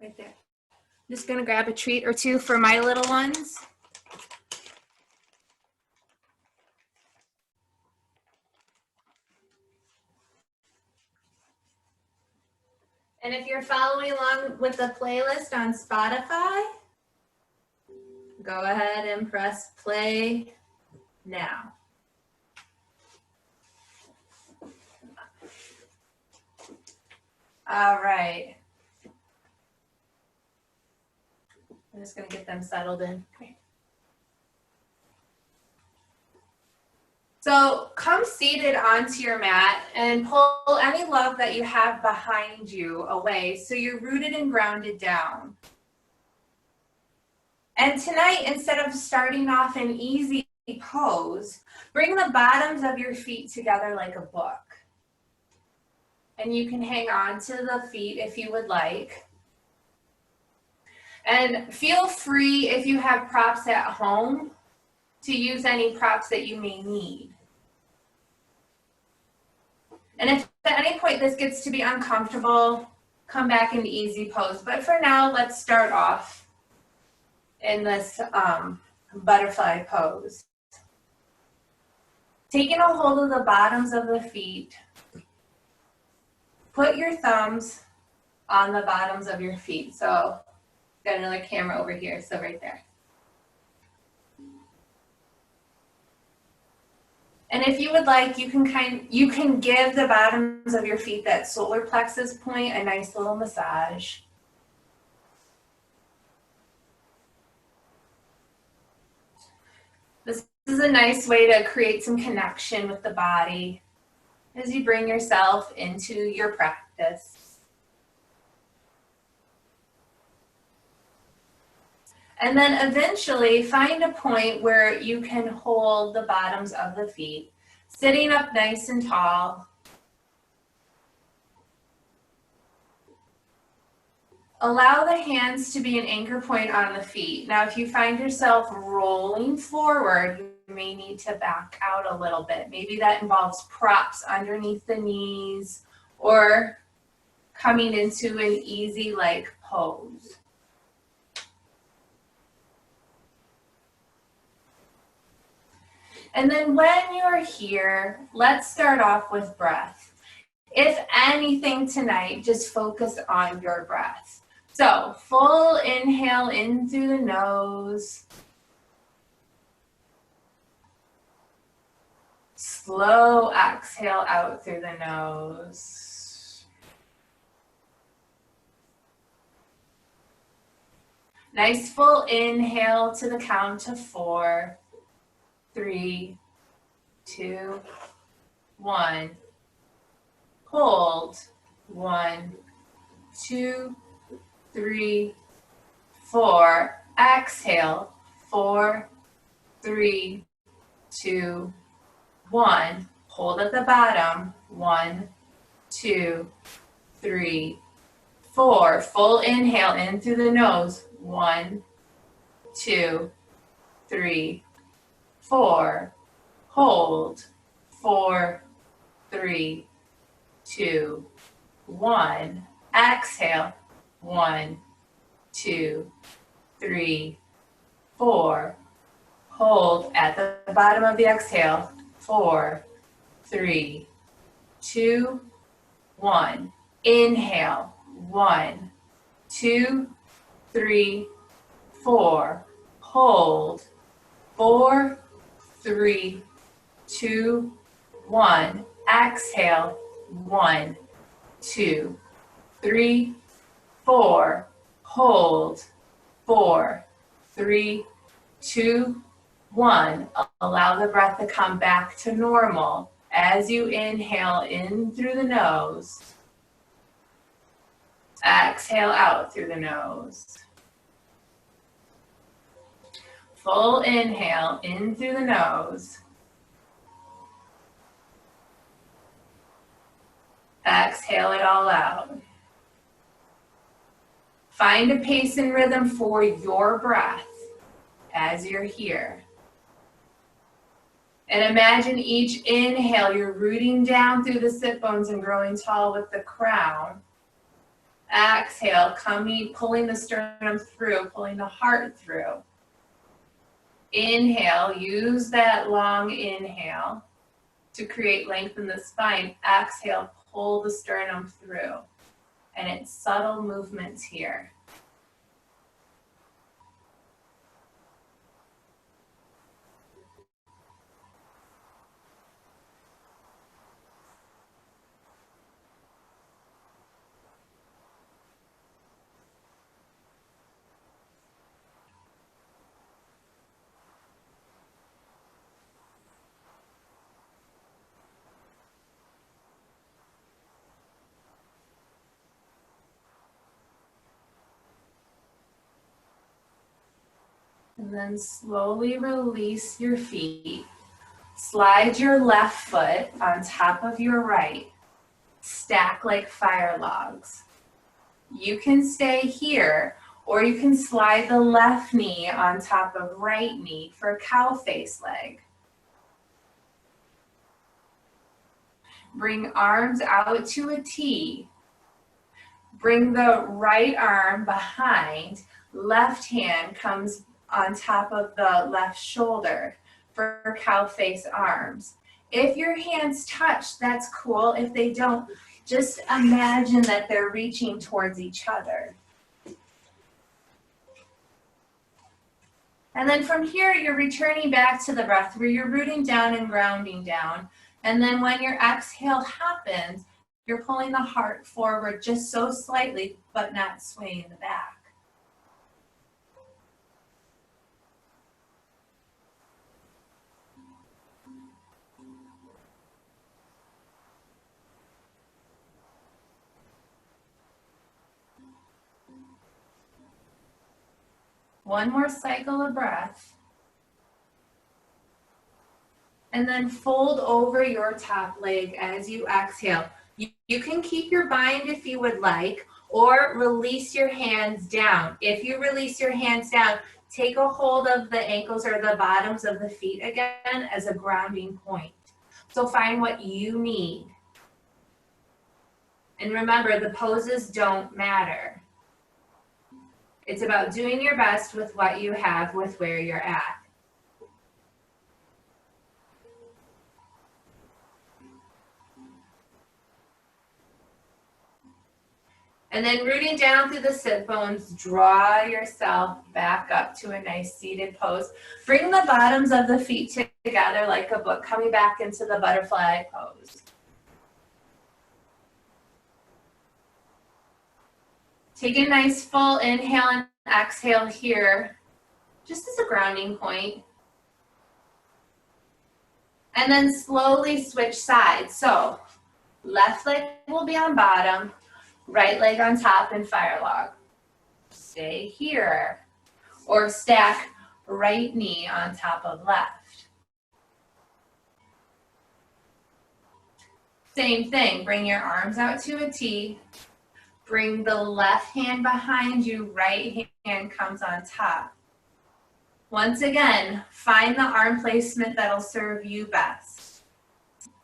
right there. I'm just gonna grab a treat or two for my little ones. And if you're following along with the playlist on Spotify, go ahead and press play now. All right. I'm just gonna get them settled in. So come seated onto your mat and pull any love that you have behind you away so you're rooted and grounded down. And tonight, instead of starting off an easy pose, bring the bottoms of your feet together like a book. And you can hang on to the feet if you would like. And feel free, if you have props at home, to use any props that you may need. And if at any point this gets to be uncomfortable, come back into easy pose. But for now, let's start off in this butterfly pose. Taking a hold of the bottoms of the feet, put your thumbs on the bottoms of your feet. So, got another camera over here, so right there. And if you would like, you can give the bottoms of your feet, that solar plexus point, a nice little massage. This is a nice way to create some connection with the body as you bring yourself into your practice. And then eventually find a point where you can hold the bottoms of the feet, sitting up nice and tall. Allow the hands to be an anchor point on the feet. Now, if you find yourself rolling forward, you may need to back out a little bit. Maybe that involves props underneath the knees or coming into an easy like pose. And then when you're here, let's start off with breath. If anything tonight, just focus on your breath. So full inhale in through the nose. Slow exhale out through the nose. Nice full inhale to the count of 4. 3, 2, 1. Hold. 1, 2, 3, 4. Exhale. 4, 3, 2, 1. Hold at the bottom. 1, 2, 3, 4. Full inhale in through the nose. 1, 2, 3, 4. Hold. 4, 3, 2, 1. Exhale. 1, 2, 3, 4. Hold at the bottom of the exhale. 4, 3, 2, 1. Inhale. 1, 2, 3, 4. Hold. 4, 3, 2, 1. Exhale. 1, 2, 3, 4. Hold. 4, 3, 2, 1. Allow the breath to come back to normal as you inhale in through the nose. Exhale out through the nose. Full inhale in through the nose. Exhale it all out. Find a pace and rhythm for your breath as you're here. And imagine each inhale, you're rooting down through the sit bones and growing tall with the crown. Exhale, pulling the sternum through, pulling the heart through. Inhale, use that long inhale to create length in the spine. Exhale, pull the sternum through. And it's subtle movements here. And then slowly release your feet. Slide your left foot on top of your right. Stack like fire logs. You can stay here, or you can slide the left knee on top of right knee for a cow face leg. Bring arms out to a T. Bring the right arm behind. Left hand comes on top of the left shoulder for cow face arms. If your hands touch, that's cool. If they don't, just imagine that they're reaching towards each other. And then from here, you're returning back to the breath where you're rooting down and grounding down. And then when your exhale happens, you're pulling the heart forward just so slightly, but not swaying the back. One more cycle of breath. And then fold over your top leg as you exhale. You can keep your bind if you would like, or release your hands down. If you release your hands down, take a hold of the ankles or the bottoms of the feet again as a grounding point. So find what you need. And remember, the poses don't matter. It's about doing your best with what you have, with where you're at. And then rooting down through the sit bones, draw yourself back up to a nice seated pose. Bring the bottoms of the feet together like a book, coming back into the butterfly pose. Take a nice full inhale and exhale here, just as a grounding point. And then slowly switch sides. So left leg will be on bottom, right leg on top in fire log. Stay here. Or stack right knee on top of left. Same thing, bring your arms out to a T. Bring the left hand behind you, right hand comes on top. Once again, find the arm placement that'll serve you best.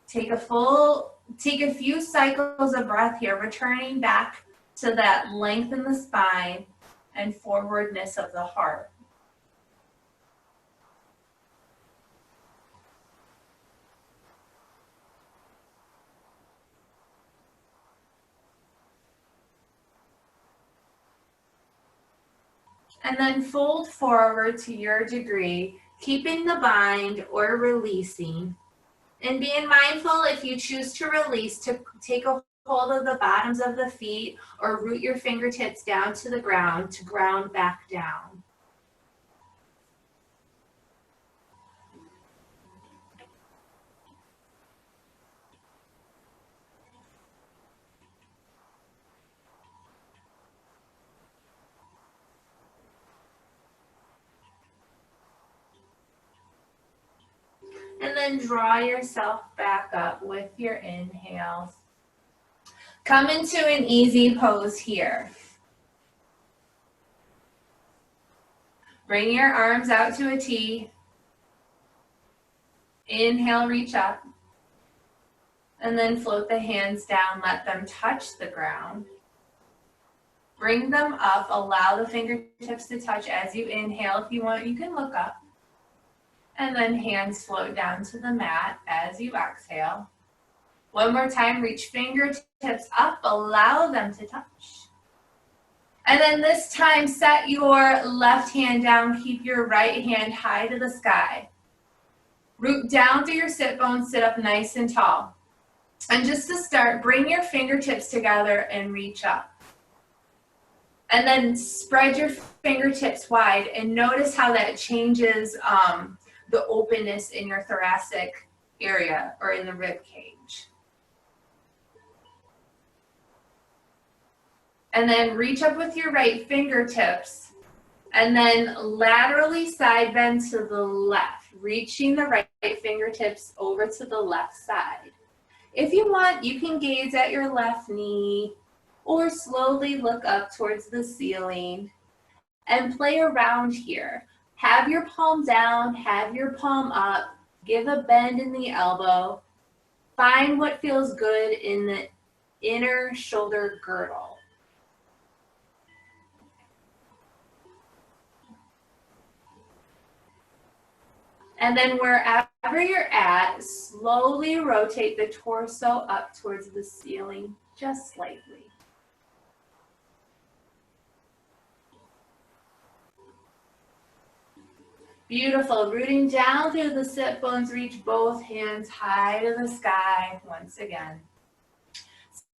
Take a few cycles of breath here, returning back to that length in the spine and forwardness of the heart. And then fold forward to your degree, keeping the bind or releasing. And being mindful, if you choose to release, to take a hold of the bottoms of the feet or root your fingertips down to the ground to ground back down. And then draw yourself back up with your inhales. Come into an easy pose here. Bring your arms out to a T. Inhale, reach up. And then float the hands down, let them touch the ground. Bring them up, allow the fingertips to touch as you inhale. If you want, you can look up. And then hands float down to the mat as you exhale. One more time, reach fingertips up, allow them to touch. And then this time, set your left hand down, keep your right hand high to the sky. Root down through your sit bones, sit up nice and tall. And just to start, bring your fingertips together and reach up. And then spread your fingertips wide and notice how that changes the openness in your thoracic area or in the rib cage. And then reach up with your right fingertips and then laterally side bend to the left, reaching the right fingertips over to the left side. If you want, you can gaze at your left knee or slowly look up towards the ceiling and play around here. Have your palm down, have your palm up, give a bend in the elbow. Find what feels good in the inner shoulder girdle. And then wherever you're at, slowly rotate the torso up towards the ceiling, just slightly. Beautiful. Rooting down through the sit bones, reach both hands high to the sky once again.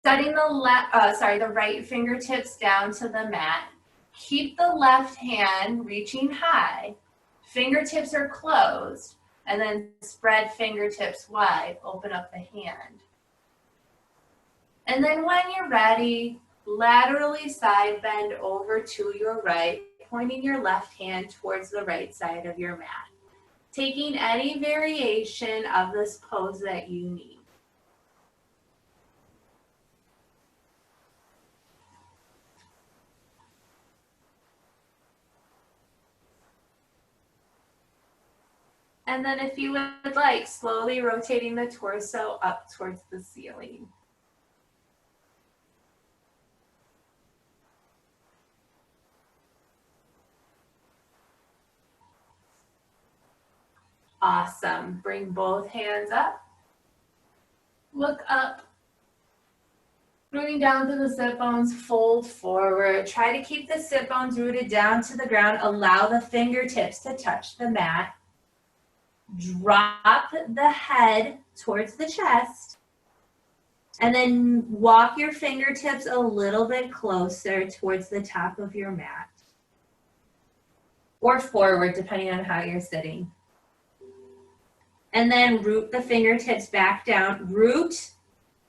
Setting the right fingertips down to the mat. Keep the left hand reaching high. Fingertips are closed, and then spread fingertips wide. Open up the hand. And then when you're ready, laterally side bend over to your right, pointing your left hand towards the right side of your mat. Taking any variation of this pose that you need. And then if you would like, slowly rotating the torso up towards the ceiling. Awesome. Bring both hands up. Look up. Rooting down to the sit bones, fold forward. Try to keep the sit bones rooted down to the ground. Allow the fingertips to touch the mat. Drop the head towards the chest. And then walk your fingertips a little bit closer towards the top of your mat. Or forward, depending on how you're sitting. And then root the fingertips back down. Root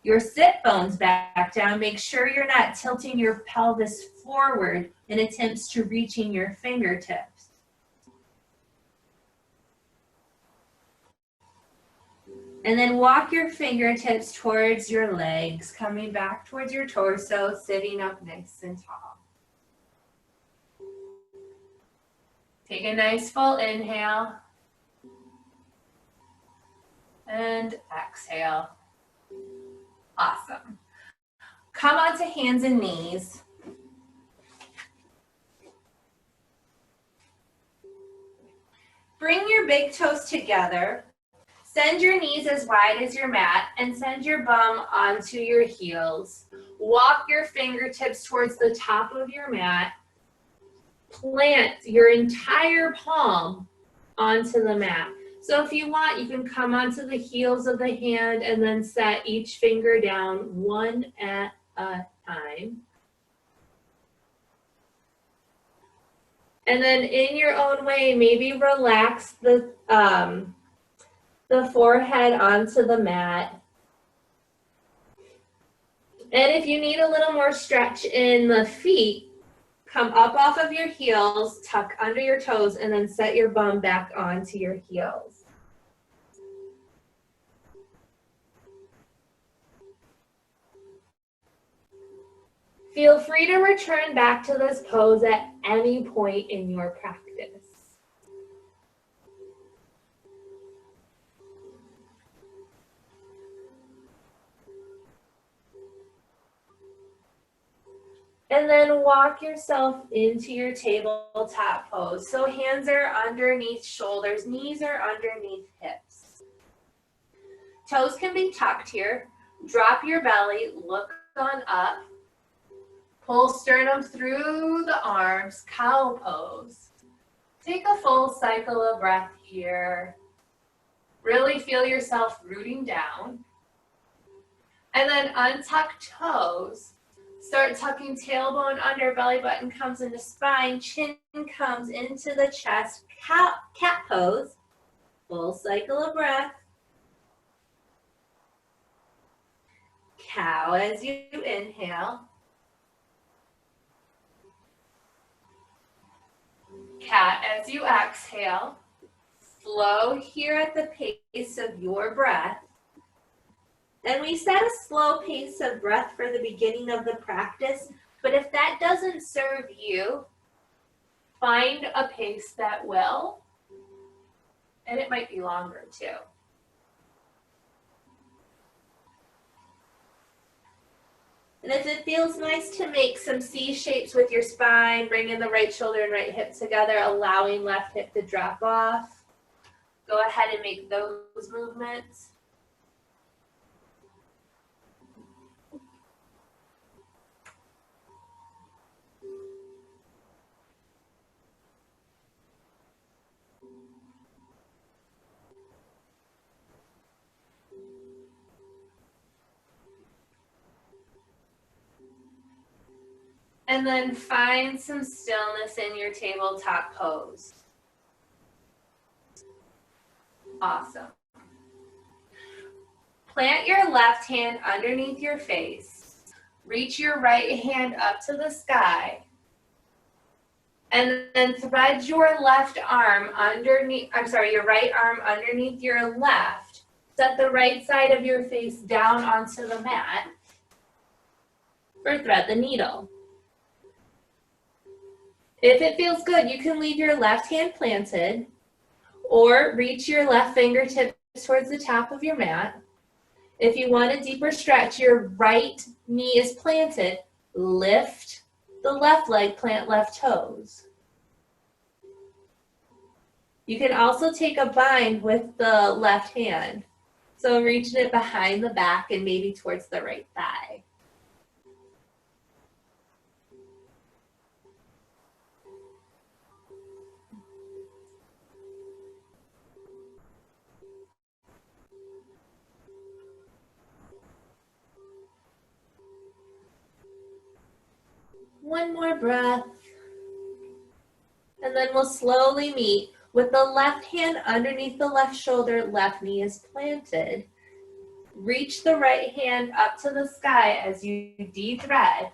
your sit bones back down. Make sure you're not tilting your pelvis forward in attempts to reaching your fingertips. And then walk your fingertips towards your legs, coming back towards your torso, sitting up nice and tall. Take a nice full inhale. And exhale. Awesome. Come onto hands and knees. Bring your big toes together. Send your knees as wide as your mat and send your bum onto your heels. Walk your fingertips towards the top of your mat. Plant your entire palm onto the mat. So if you want, you can come onto the heels of the hand and then set each finger down one at a time. And then in your own way, maybe relax the forehead onto the mat. And if you need a little more stretch in the feet, come up off of your heels, tuck under your toes, and then set your bum back onto your heels. Feel free to return back to this pose at any point in your practice. And then walk yourself into your tabletop pose. So hands are underneath shoulders, knees are underneath hips. Toes can be tucked here. Drop your belly, look on up. Pull sternum through the arms, cow pose. Take a full cycle of breath here. Really feel yourself rooting down. And then untuck toes. Start tucking tailbone under, belly button comes into spine, chin comes into the chest, cat pose. Full cycle of breath. Cow as you inhale. Cat as you exhale. Slow here at the pace of your breath. And we set a slow pace of breath for the beginning of the practice, but if that doesn't serve you, find a pace that will, and it might be longer too. And if it feels nice to make some C shapes with your spine, bring in the right shoulder and right hip together, allowing left hip to drop off, go ahead and make those movements. And then find some stillness in your tabletop pose. Awesome. Plant your left hand underneath your face. Reach your right hand up to the sky. And then thread your left arm underneath, your right arm underneath your left. Set the right side of your face down onto the mat. Or thread the needle. If it feels good, you can leave your left hand planted or reach your left fingertips towards the top of your mat. If you want a deeper stretch, your right knee is planted. Lift the left leg, plant left toes. You can also take a bind with the left hand. So reaching it behind the back and maybe towards the right thigh. One more breath. And then we'll slowly meet with the left hand underneath the left shoulder, left knee is planted. Reach the right hand up to the sky as you de-thread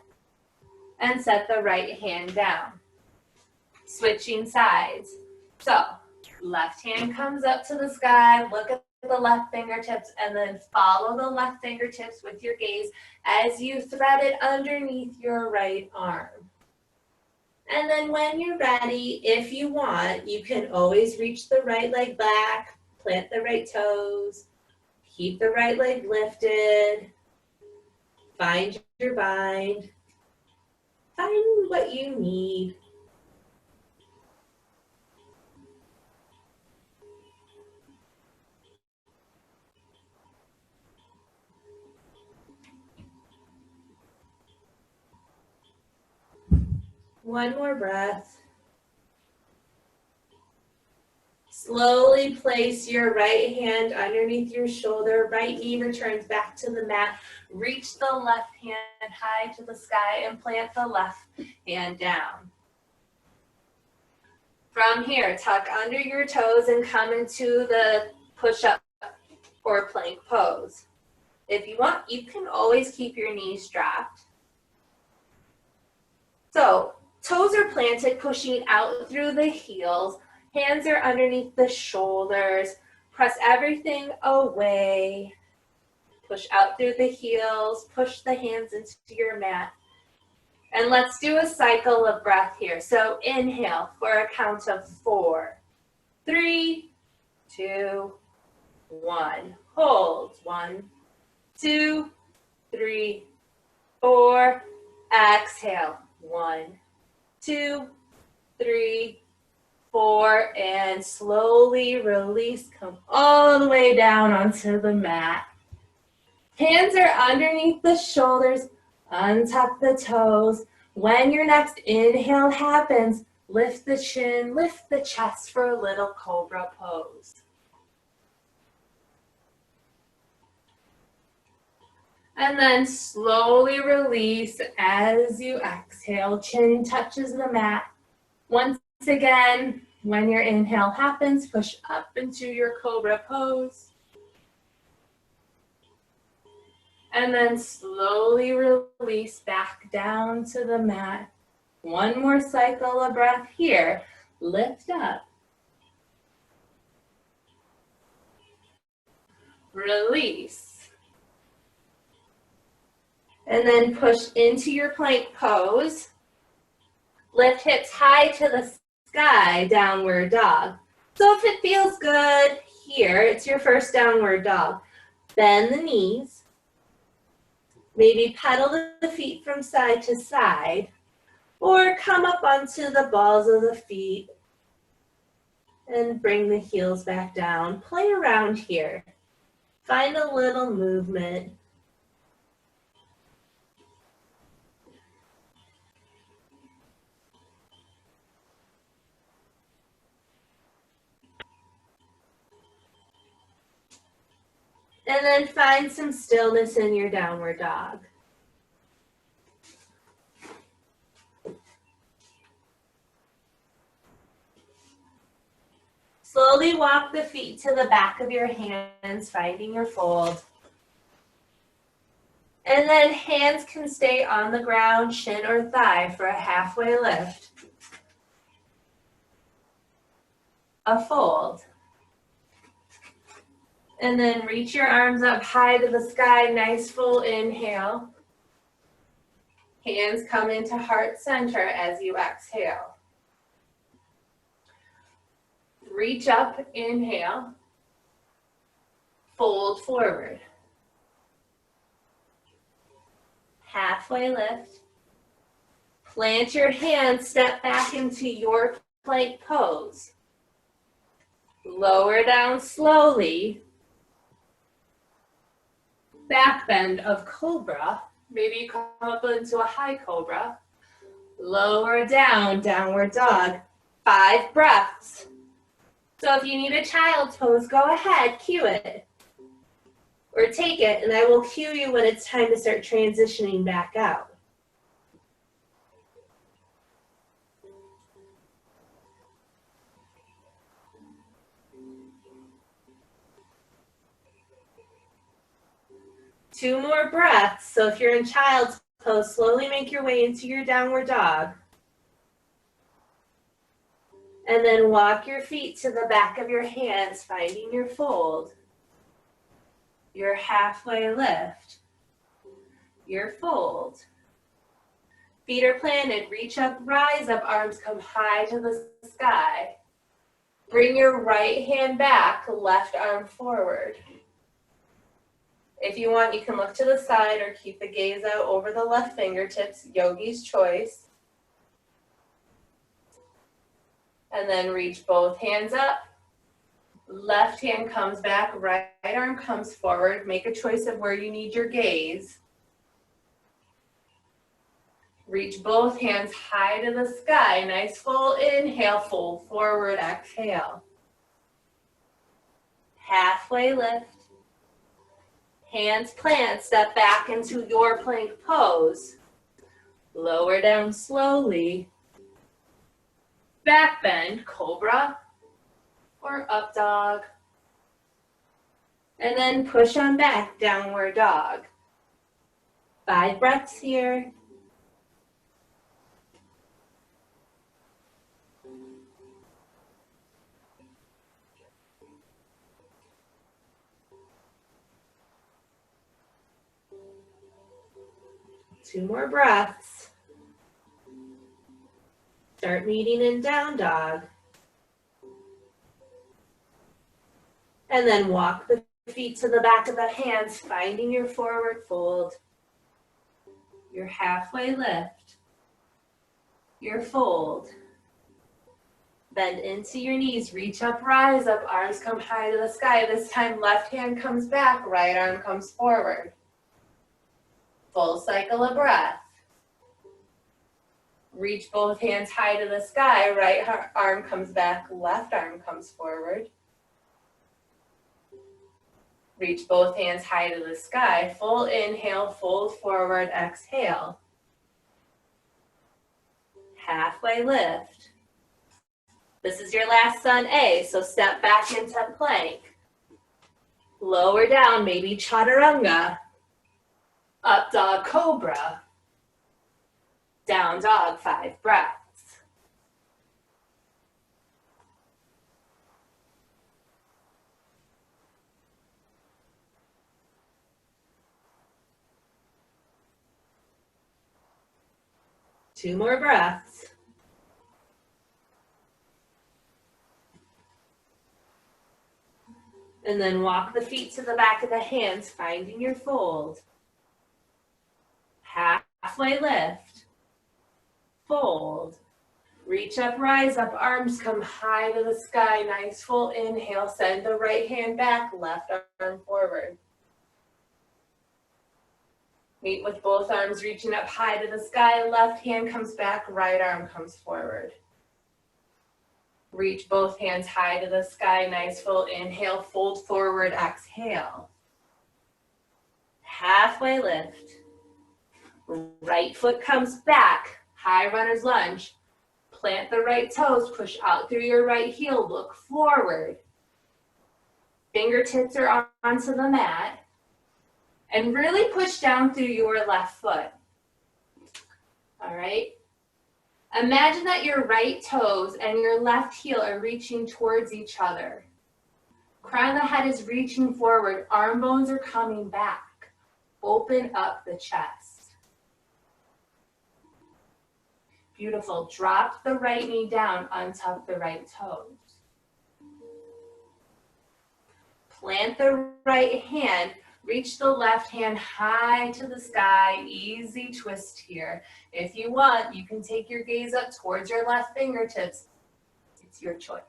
and set the right hand down. Switching sides. So, left hand comes up to the sky, look at the left fingertips, and then follow the left fingertips with your gaze as you thread it underneath your right arm. And then when you're ready, if you want, you can always reach the right leg back, plant the right toes, keep the right leg lifted, find your bind, find what you need. One more breath. Slowly place your right hand underneath your shoulder. Right knee returns back to the mat. Reach the left hand high to the sky and plant the left hand down. From here, tuck under your toes and come into the push-up or plank pose. If you want, you can always keep your knees dropped. So, toes are planted, pushing out through the heels. Hands are underneath the shoulders. Press everything away. Push out through the heels. Push the hands into your mat. And let's do a cycle of breath here. So inhale for a count of 4, 3, 2, 1. Hold. 1, 2, 3, 4. Exhale. 1, 2, 3, 4, and slowly release. Come all the way down onto the mat. Hands are underneath the shoulders, untuck the toes. When your next inhale happens, lift the chin, lift the chest for a little cobra pose. And then slowly release as you exhale. Chin touches the mat. Once again, when your inhale happens, push up into your cobra pose. And then slowly release back down to the mat. One more cycle of breath here. Lift up. Release. And then push into your plank pose. Lift hips high to the sky, downward dog. So if it feels good here, it's your first downward dog. Bend the knees. Maybe pedal the feet from side to side. Or come up onto the balls of the feet and bring the heels back down. Play around here. Find a little movement. And then find some stillness in your downward dog. Slowly walk the feet to the back of your hands, finding your fold. And then hands can stay on the ground, shin or thigh for a halfway lift. A fold. And then reach your arms up high to the sky, nice full inhale. Hands come into heart center as you exhale. Reach up, inhale. Fold forward. Halfway lift. Plant your hands, step back into your plank pose. Lower down slowly. Back bend of cobra. Maybe you come up into a high cobra. Lower down, downward dog. 5 breaths. So if you need a child's pose, go ahead, cue it. Or take it, and I will cue you when it's time to start transitioning back out. Two more breaths. So if you're in child's pose, slowly make your way into your downward dog. And then walk your feet to the back of your hands, finding your fold. Your halfway lift. Your fold. Feet are planted, reach up, rise up, arms come high to the sky. Bring your right hand back, left arm forward. If you want, you can look to the side or keep the gaze out over the left fingertips, yogi's choice. And then reach both hands up. Left hand comes back, right arm comes forward. Make a choice of where you need your gaze. Reach both hands high to the sky. Nice full inhale, fold forward, exhale. Halfway lift. Hands plant, step back into your plank pose. Lower down slowly. Back bend, cobra or up dog. And then push on back, downward dog. 5 breaths here. Two more breaths. Start meeting in down dog. And then walk the feet to the back of the hands, finding your forward fold. Your halfway lift. your fold. Bend into your knees, reach up, rise up, arms come high to the sky. This time left hand comes back, right arm comes forward. Full cycle of breath. Reach both hands high to the sky, right arm comes back, left arm comes forward. Reach both hands high to the sky, full inhale, fold forward, exhale. Halfway lift. This is your last sun A, so step back into plank. Lower down, maybe chaturanga. Up dog cobra. Down dog, 5 breaths. Two more breaths. And then walk the feet to the back of the hands, finding your fold. Halfway lift. Fold. Reach up, rise up, arms come high to the sky. Nice full inhale, send the right hand back, left arm forward. Meet with both arms reaching up high to the sky, left hand comes back, right arm comes forward. Reach both hands high to the sky, nice full inhale, fold forward, exhale. Halfway lift. Right foot comes back, high runner's lunge. Plant the right toes, push out through your right heel, look forward. Fingertips are onto the mat. And really push down through your left foot. All right? Imagine that your right toes and your left heel are reaching towards each other. Crown of the head is reaching forward, arm bones are coming back. Open up the chest. Beautiful. Drop the right knee down, untuck the right toes. Plant the right hand, reach the left hand high to the sky, easy twist here. If you want, you can take your gaze up towards your left fingertips. It's your choice.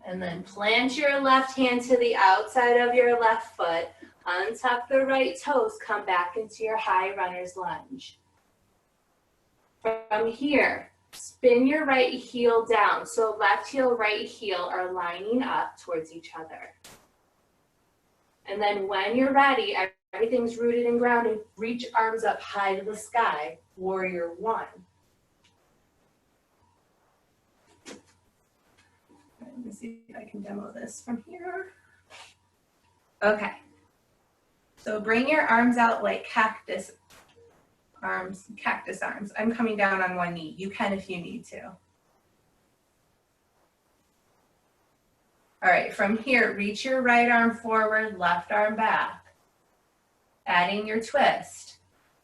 And then plant your left hand to the outside of your left foot, untuck the right toes, come back into your high runner's lunge. From here, spin your right heel down, so left heel, right heel are lining up towards each other. And then when you're ready, everything's rooted and grounded, reach arms up high to the sky, warrior one. Let me see if I can demo this from here. Okay. So bring your arms out like cactus arms. I'm coming down on one knee. You can if you need to. All right, from here, reach your right arm forward, left arm back. Adding your twist.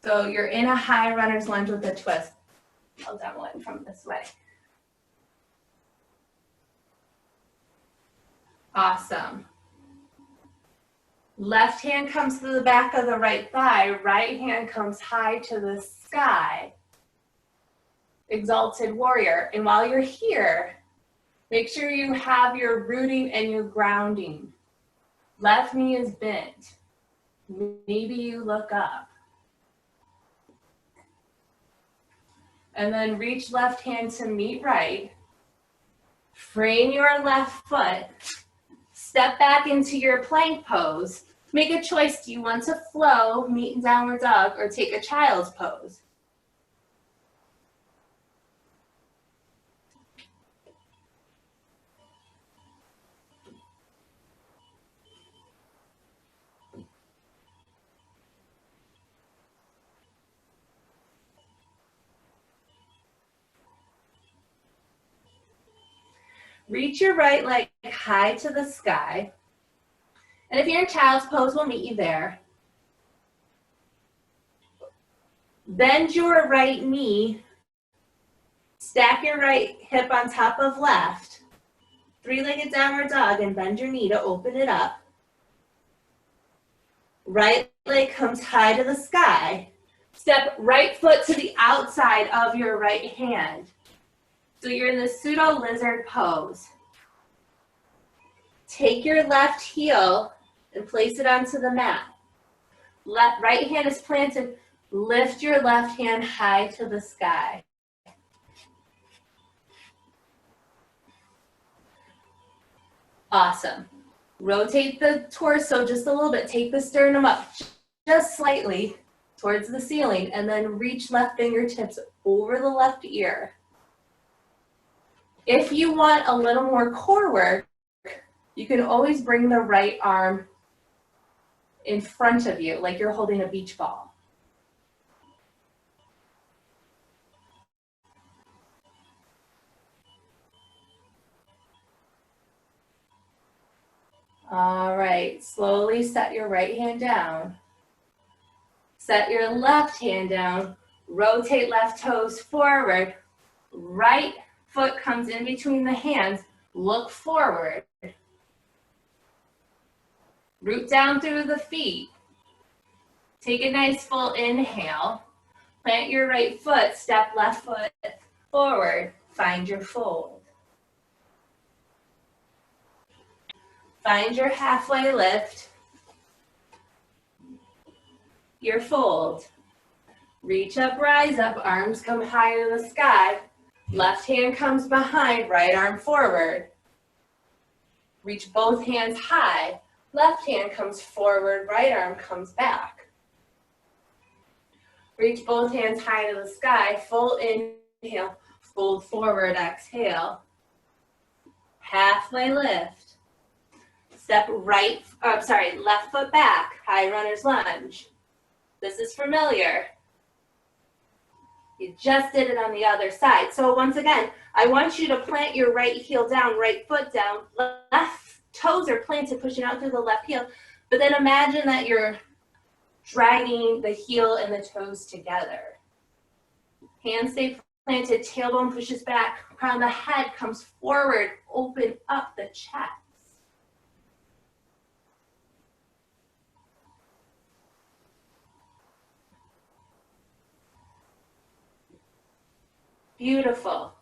So you're in a high runner's lunge with a twist. I'll demo it from this way. Awesome. Left hand comes to the back of the right thigh, right hand comes high to the sky. Exalted warrior. And while you're here, make sure you have your rooting and your grounding. Left knee is bent. Maybe you look up. And then reach left hand to meet right. Frame your left foot. Step back into your plank pose. Make a choice. Do you want to flow, meet in downward dog, or take a child's pose? Reach your right leg high to the sky. And if you're in child's pose, we'll meet you there. Bend your right knee. Stack your right hip on top of left. Three-legged downward dog and bend your knee to open it up. Right leg comes high to the sky. Step right foot to the outside of your right hand. So you're in the pseudo lizard pose. Take your left heel and place it onto the mat. Right hand is planted. Lift your left hand high to the sky. Awesome. Rotate the torso just a little bit. Take the sternum up just slightly towards the ceiling, and then reach left fingertips over the left ear. If you want a little more core work, you can always bring the right arm in front of you, like you're holding a beach ball. All right, slowly set your right hand down. Set your left hand down. Rotate left toes forward. Right foot comes in between the hands. Look forward. Root down through the feet. Take a nice full inhale. Plant your right foot, step left foot forward. Find your fold. Find your halfway lift. Your fold. Reach up, rise up, arms come high to the sky. Left hand comes behind, right arm forward. Reach both hands high. Left hand comes forward, right arm comes back. Reach both hands high to the sky, full inhale, fold forward, exhale. Halfway lift. Step left foot back, high runner's lunge. This is familiar. You just did it on the other side. So once again, I want you to plant your right heel down, right foot down, left toes are planted, pushing out through the left heel. But then imagine that you're dragging the heel and the toes together. Hands stay planted, tailbone pushes back, crown of the head comes forward, open up the chest. Beautiful.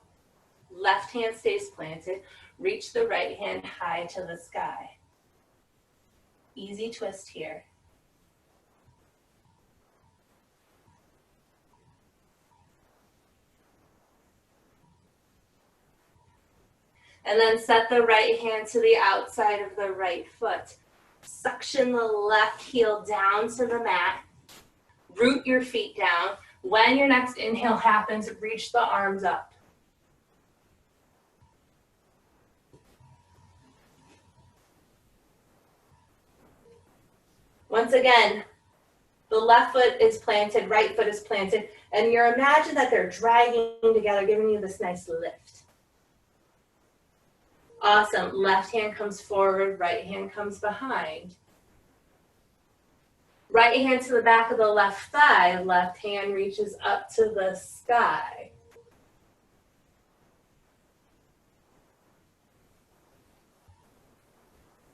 Left hand stays planted. Reach the right hand high to the sky. Easy twist here. And then set the right hand to the outside of the right foot. Suction the left heel down to the mat. Root your feet down. When your next inhale happens, reach the arms up. Once again, the left foot is planted, right foot is planted, and you imagine that they're dragging together, giving you this nice lift. Awesome. Left hand comes forward, right hand comes behind. Right hand to the back of the left thigh, left hand reaches up to the sky.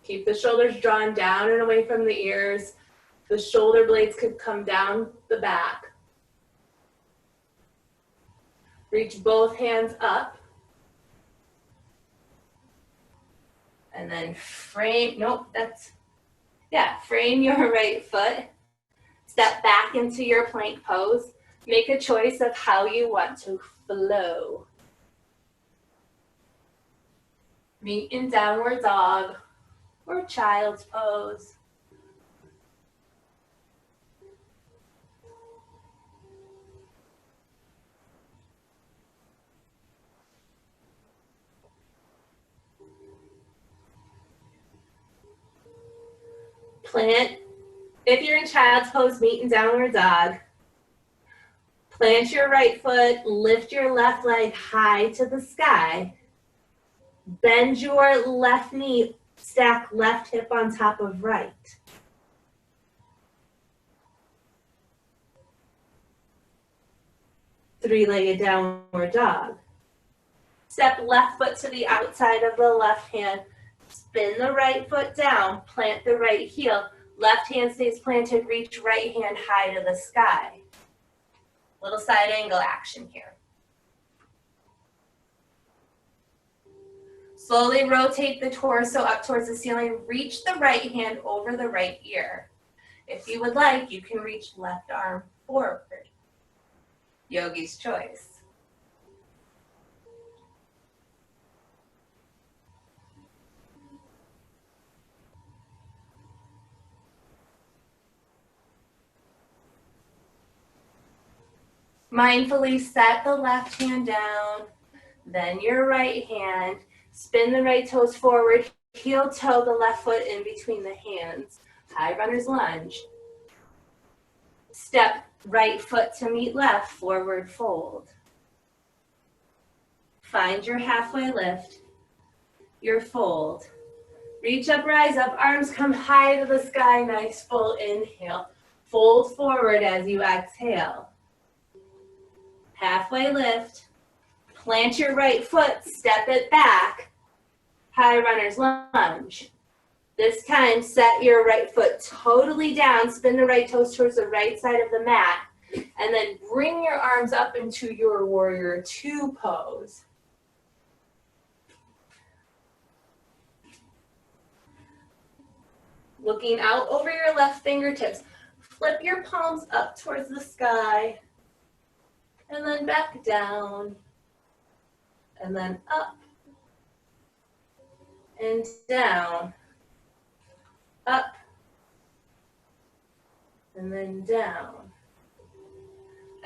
Keep the shoulders drawn down and away from the ears. The shoulder blades could come down the back. Reach both hands up. And then frame your right foot. Step back into your plank pose. Make a choice of how you want to flow. Meet in downward dog or child's pose. Plant, if you're in child's pose, meet in downward dog. Plant your right foot, lift your left leg high to the sky. Bend your left knee, stack left hip on top of right. Three-legged downward dog. Step left foot to the outside of the left hand. Spin the right foot down, plant the right heel, Left hand stays planted, reach right hand high to the sky. Little side angle action here. Slowly rotate the torso up towards the ceiling. Reach the right hand over the right ear. If you would like, you can reach left arm forward. Yogi's choice. Mindfully set the left hand down, then your right hand. Spin the right toes forward, heel toe the left foot in between the hands. High runner's lunge. Step right foot to meet left, forward fold. Find your halfway lift, your fold. Reach up, rise up, arms come high to the sky, nice full inhale. Fold forward as you exhale. Halfway lift, plant your right foot, step it back, high runner's lunge. This time, set your right foot totally down, spin the right toes towards the right side of the mat, and then bring your arms up into your warrior two pose. Looking out over your left fingertips, flip your palms up towards the sky, and then back down, and then up, and down, up, and then down.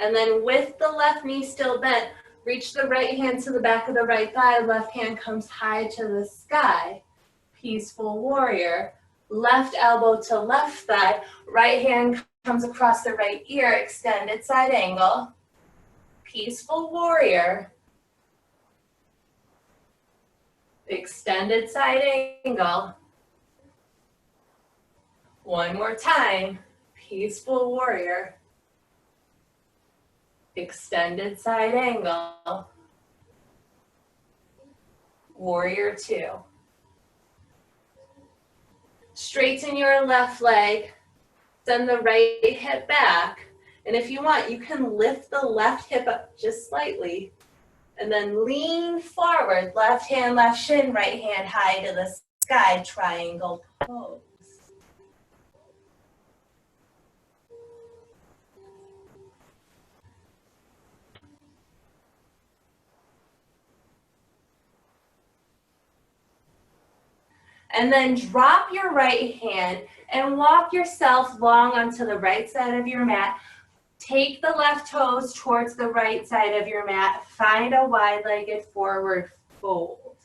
And then with the left knee still bent, reach the right hand to the back of the right thigh, left hand comes high to the sky, peaceful warrior. Left elbow to left thigh, right hand comes across the right ear, extended side angle. Peaceful warrior, extended side angle. One more time, peaceful warrior, extended side angle, warrior two. Straighten your left leg, send the right hip back. And if you want, you can lift the left hip up just slightly and then lean forward, left hand, left shin, right hand high to the sky, triangle pose. And then drop your right hand and walk yourself long onto the right side of your mat. Take the left toes towards the right side of your mat. Find a wide-legged forward fold.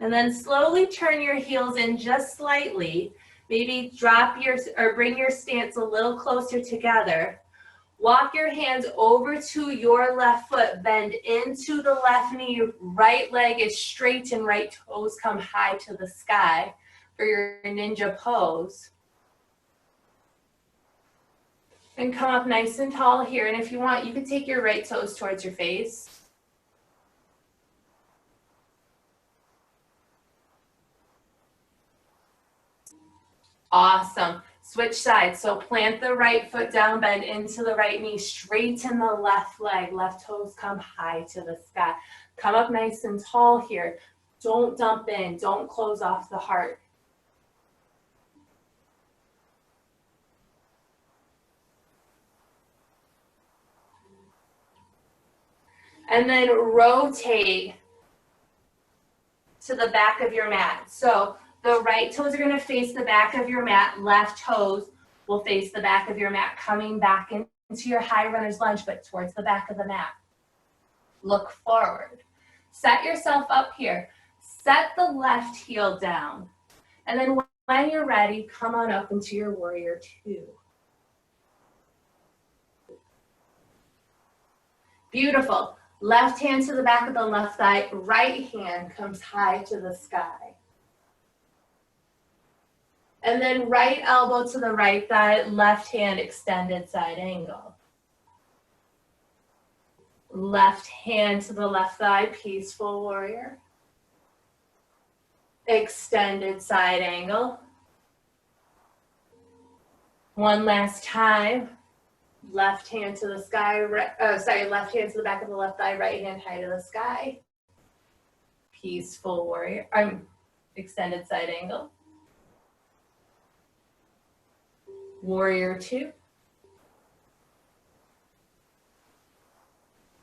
And then slowly turn your heels in just slightly. Maybe bring your stance a little closer together. Walk your hands over to your left foot, bend into the left knee, right leg is straight and right toes come high to the sky for your ninja pose. And come up nice and tall here. And if you want, you can take your right toes towards your face. Awesome. Switch sides. So plant the right foot down, bend into the right knee, straighten the left leg, left toes come high to the sky. Come up nice and tall here. Don't dump in, don't close off the heart. And then rotate to the back of your mat. So the right toes are going to face the back of your mat. Left toes will face the back of your mat, coming back into your high runner's lunge, but towards the back of the mat. Look forward. Set yourself up here. Set the left heel down. And then when you're ready, come on up into your warrior two. Beautiful. Left hand to the back of the left thigh. Right hand comes high to the sky. And then right elbow to the right thigh, left hand extended side angle. Left hand to the left thigh, peaceful warrior. Extended side angle. One last time. Left hand to the sky, left hand to the back of the left thigh, right hand high to the sky. Peaceful warrior, extended side angle. Warrior two.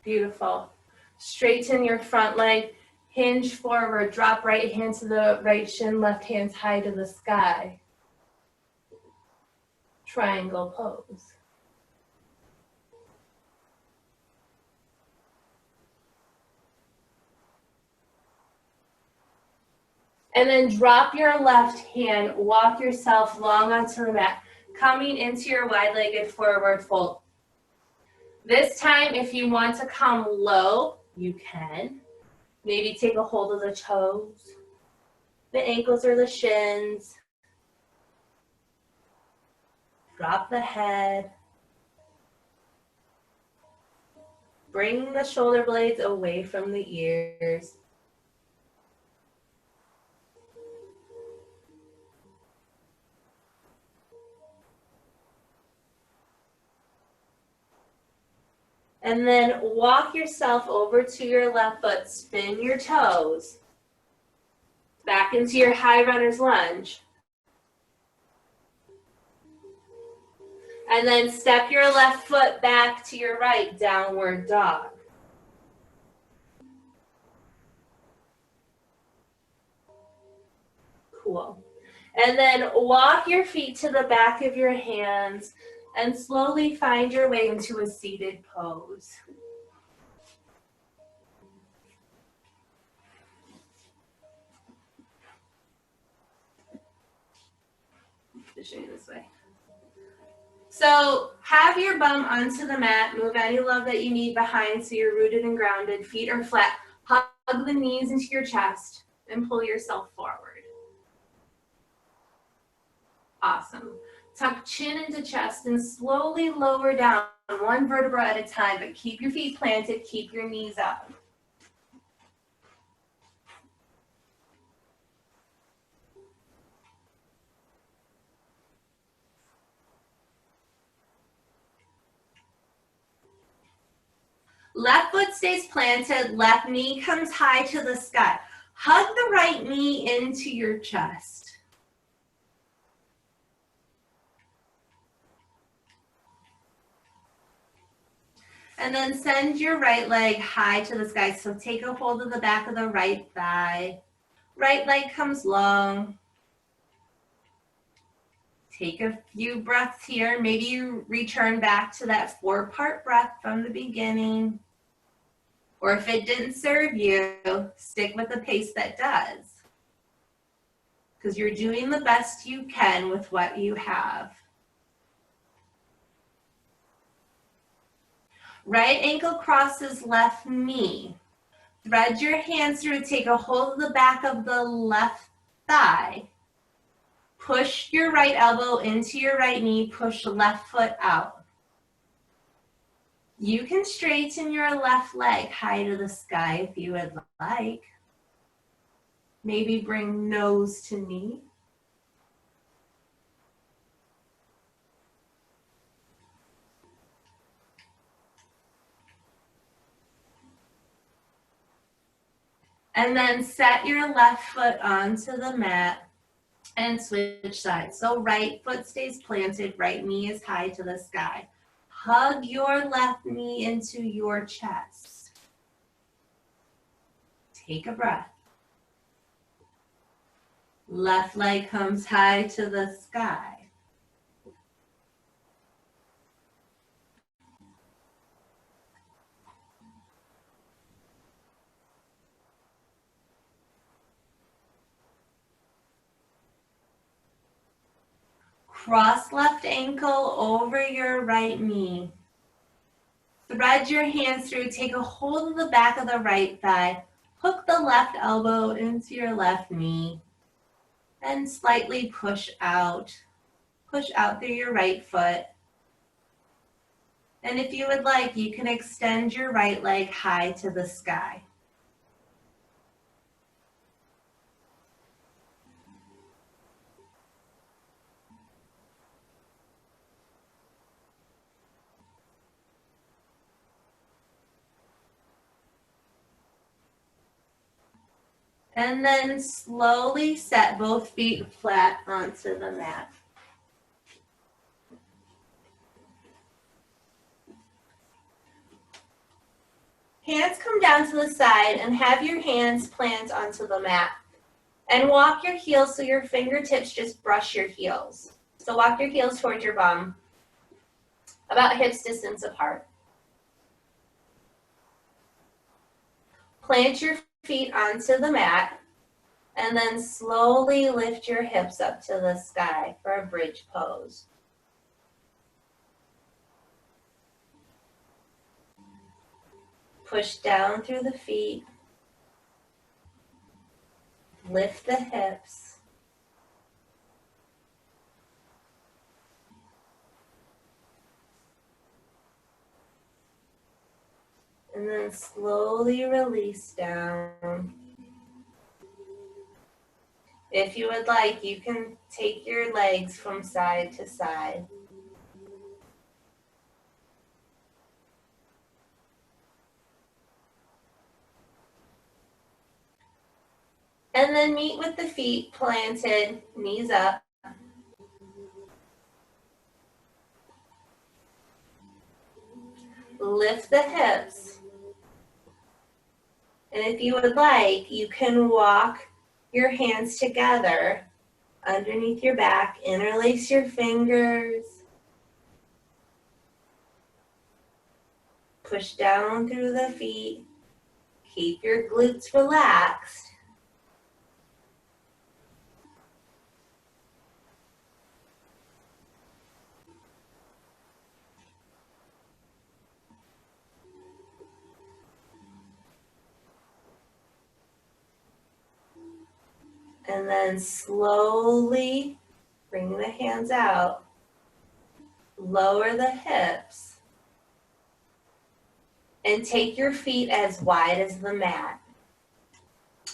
Beautiful. Straighten your front leg, hinge forward, drop right hand to the right shin, left hand high to the sky. Triangle pose. And then drop your left hand, walk yourself long onto the mat, coming into your wide-legged forward fold. This time, if you want to come low, you can. Maybe take a hold of the toes, the ankles or the shins. Drop the head. Bring the shoulder blades away from the ears. And then walk yourself over to your left foot, spin your toes. Back into your high runner's lunge. And then step your left foot back to your right, downward dog. Cool. And then walk your feet to the back of your hands and slowly find your way into a seated pose. To show you this way. So have your bum onto the mat, move any love that you need behind so you're rooted and grounded, feet are flat, hug the knees into your chest and pull yourself forward. Awesome. Tuck chin into chest and slowly lower down one vertebra at a time, but keep your feet planted, keep your knees up. Left foot stays planted, left knee comes high to the sky. Hug the right knee into your chest. And then send your right leg high to the sky. So take a hold of the back of the right thigh. Right leg comes long. Take a few breaths here. Maybe you return back to that 4-part breath from the beginning. Or if it didn't serve you, stick with the pace that does. Because you're doing the best you can with what you have. Right ankle crosses left knee. Thread your hands through, take a hold of the back of the left thigh. Push your right elbow into your right knee, push left foot out. You can straighten your left leg high to the sky if you would like. Maybe bring nose to knee. And then set your left foot onto the mat and switch sides. So right foot stays planted, right knee is high to the sky. Hug your left knee into your chest. Take a breath. Left leg comes high to the sky. Cross left ankle over your right knee. Thread your hands through, take a hold of the back of the right thigh. Hook the left elbow into your left knee. And slightly push out through your right foot. And if you would like, you can extend your right leg high to the sky. And then slowly set both feet flat onto the mat. Hands come down to the side and have your hands plant onto the mat. And walk your heels so your fingertips just brush your heels. So walk your heels towards your bum, about hips distance apart. Plant your feet onto the mat and then slowly lift your hips up to the sky for a bridge pose. Push down through the feet. Lift the hips. And then slowly release down. If you would like, you can take your legs from side to side. And then meet with the feet planted, knees up. Lift the hips. And if you would like, you can walk your hands together underneath your back, interlace your fingers. Push down through the feet. Keep your glutes relaxed. And then slowly bring the hands out. Lower the hips. And take your feet as wide as the mat.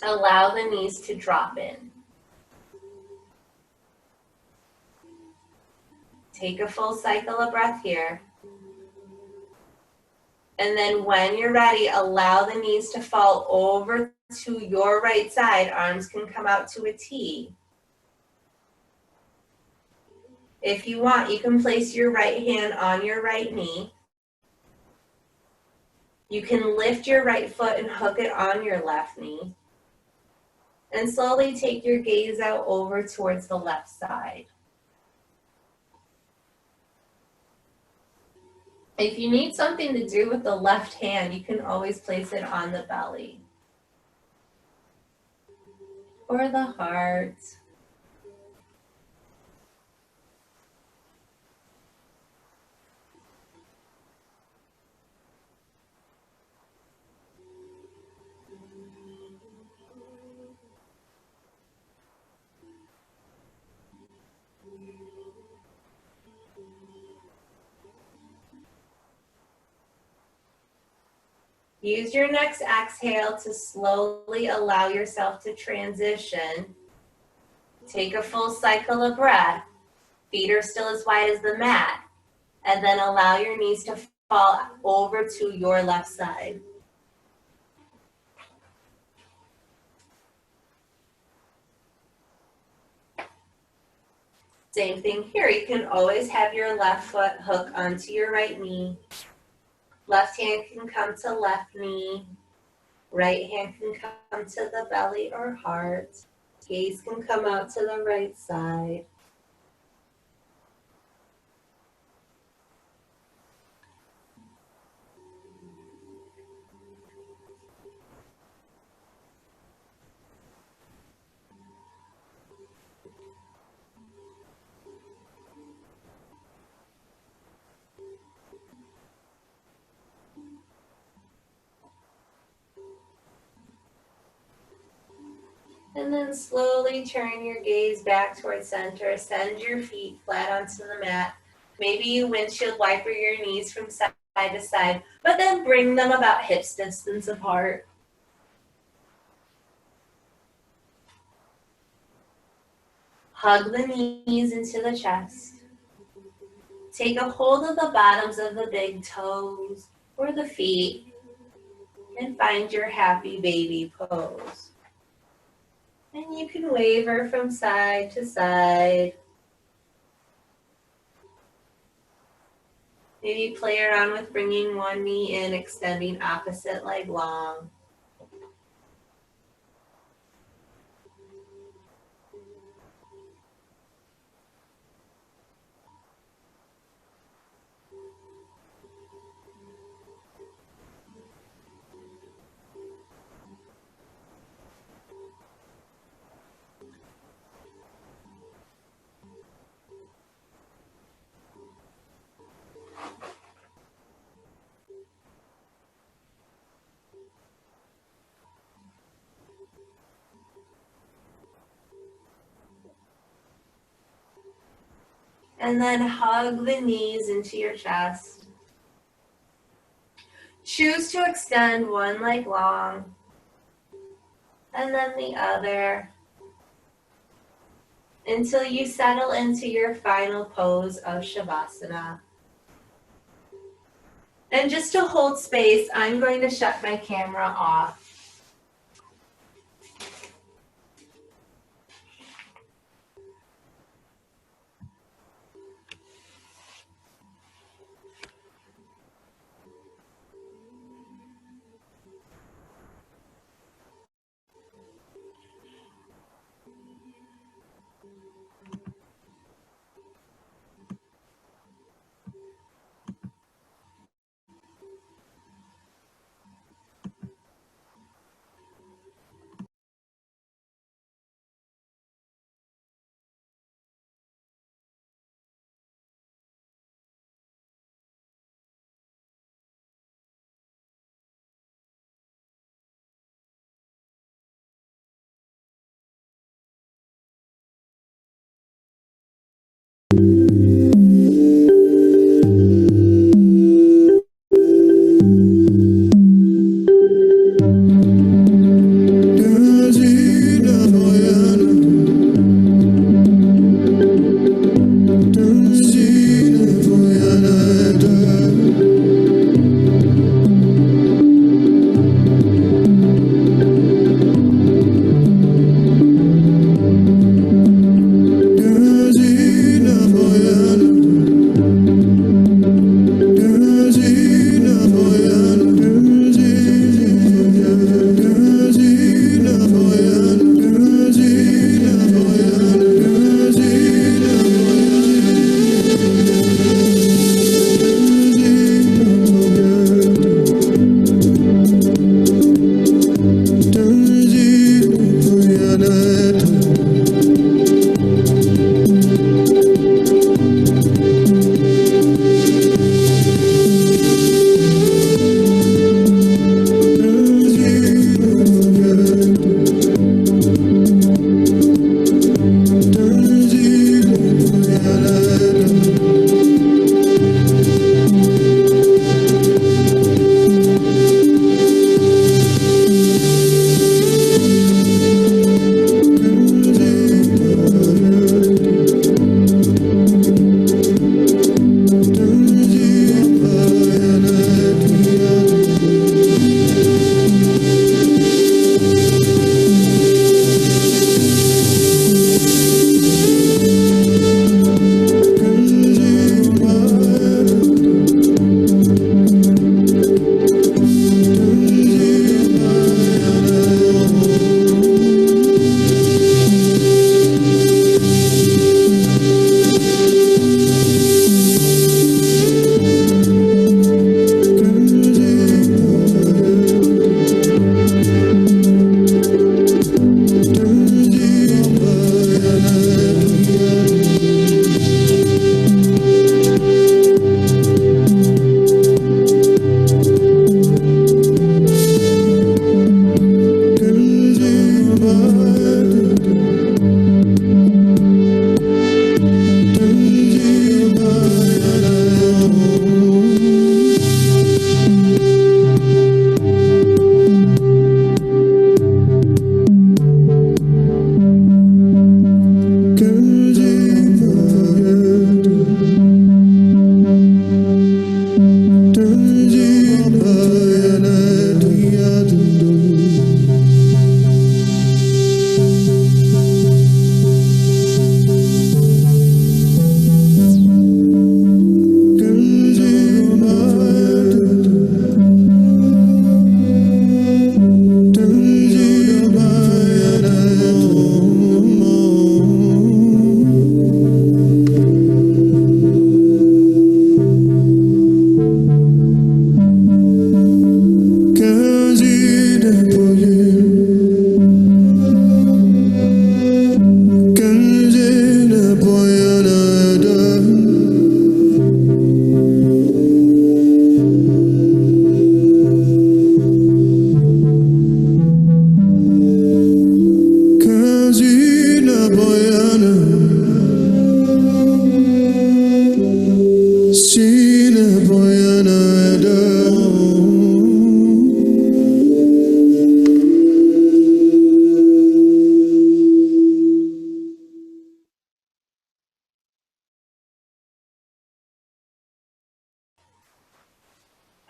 Allow the knees to drop in. Take a full cycle of breath here. And then when you're ready, allow the knees to fall over to your right side. Arms can come out to a T. If you want, you can place your right hand on your right knee. You can lift your right foot and hook it on your left knee. And slowly take your gaze out over towards the left side. If you need something to do with the left hand, you can always place it on the belly or the heart. Use your next exhale to slowly allow yourself to transition. Take a full cycle of breath. Feet are still as wide as the mat. And then allow your knees to fall over to your left side. Same thing here. You can always have your left foot hook onto your right knee. Left hand can come to left knee. Right hand can come to the belly or heart. Gaze can come out to the right side. And then slowly turn your gaze back towards center. Send your feet flat onto the mat. Maybe you windshield wiper your knees from side to side, but then bring them about hips distance apart. Hug the knees into the chest. Take a hold of the bottoms of the big toes or the feet and find your happy baby pose. And you can waver from side to side. Maybe play around with bringing one knee in, extending opposite leg long. And then hug the knees into your chest. Choose to extend one leg long and then the other until you settle into your final pose of Shavasana. And just to hold space, I'm going to shut my camera off. Boy,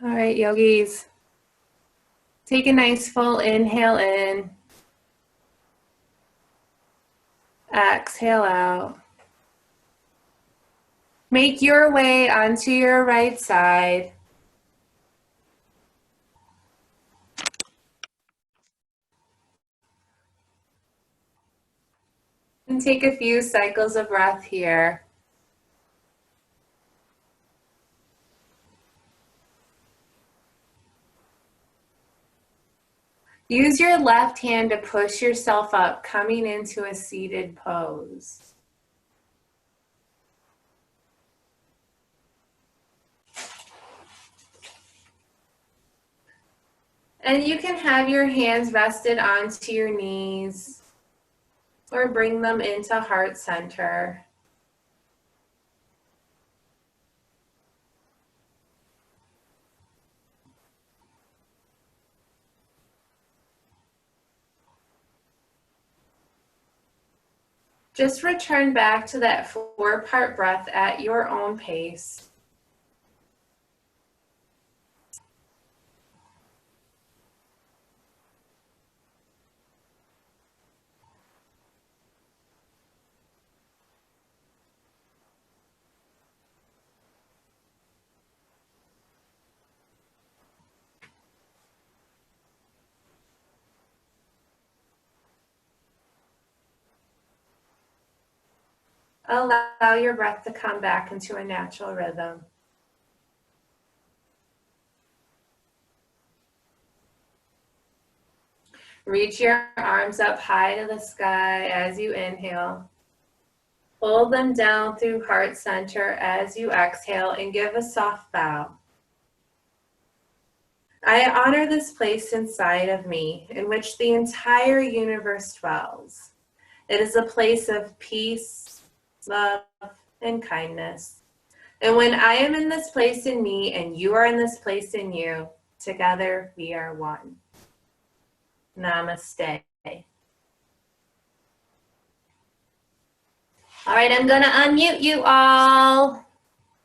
All right, yogis. Take a nice full inhale in. Exhale out. Make your way onto your right side. And take a few cycles of breath here. Use your left hand to push yourself up, coming into a seated pose. And you can have your hands rested onto your knees or bring them into heart center. Just return back to that 4-part breath at your own pace. Allow your breath to come back into a natural rhythm. Reach your arms up high to the sky as you inhale. Hold them down through heart center as you exhale and give a soft bow. I honor this place inside of me in which the entire universe dwells. It is a place of peace, love, and kindness. And when I am in this place in me and you are in this place in you, together we are one. Namaste. All right, I'm going to unmute you all.